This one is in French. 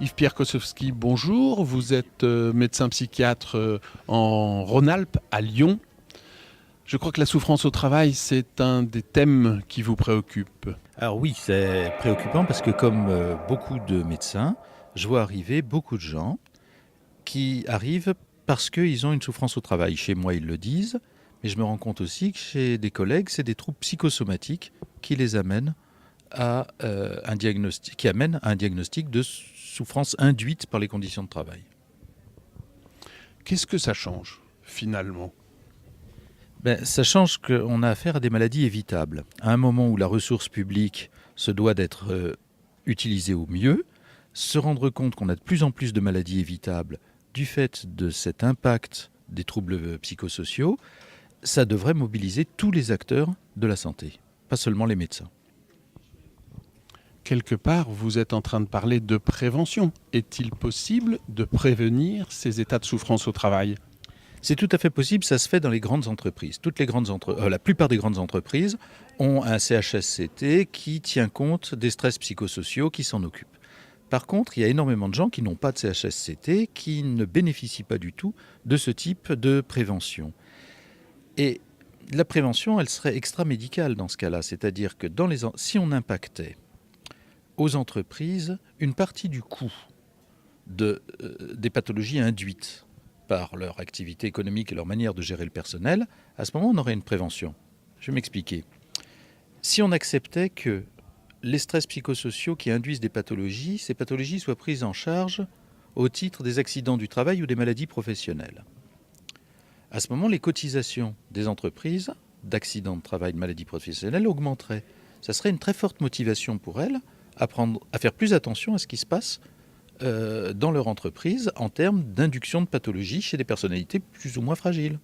Yves-Pierre Kosowski, bonjour. Vous êtes médecin psychiatre en Rhône-Alpes, à Lyon. Je crois que la souffrance au travail, c'est un des thèmes qui vous préoccupe. Alors oui, c'est préoccupant parce que comme beaucoup de médecins, je vois arriver beaucoup de gens qui arrivent parce qu'ils ont une souffrance au travail. Chez moi, ils le disent, mais je me rends compte aussi que chez des collègues, c'est des troubles psychosomatiques qui les amènent à un diagnostic de souffrance induite par les conditions de travail. Qu'est-ce que ça change, finalement? Ça change qu'on a affaire à des maladies évitables. À un moment où la ressource publique se doit d'être utilisée au mieux, se rendre compte qu'on a de plus en plus de maladies évitables du fait de cet impact des troubles psychosociaux, ça devrait mobiliser tous les acteurs de la santé, pas seulement les médecins. Quelque part, vous êtes en train de parler de prévention. Est-il possible de prévenir ces états de souffrance au travail? C'est tout à fait possible, ça se fait dans les grandes entreprises. La plupart des grandes entreprises ont un CHSCT qui tient compte des stress psychosociaux, qui s'en occupe. Par contre, il y a énormément de gens qui n'ont pas de CHSCT, qui ne bénéficient pas du tout de ce type de prévention. Et la prévention, elle serait extra-médicale dans ce cas-là, c'est-à-dire que si on impactait aux entreprises une partie du coût des pathologies induites par leur activité économique et leur manière de gérer le personnel, à ce moment, on aurait une prévention. Je vais m'expliquer. Si on acceptait que les stress psychosociaux qui induisent ces pathologies soient prises en charge au titre des accidents du travail ou des maladies professionnelles. À ce moment, les cotisations des entreprises d'accidents de travail, de maladies professionnelles augmenteraient. Ça serait une très forte motivation pour elles à faire plus attention à ce qui se passe dans leur entreprise en termes d'induction de pathologie chez des personnalités plus ou moins fragiles.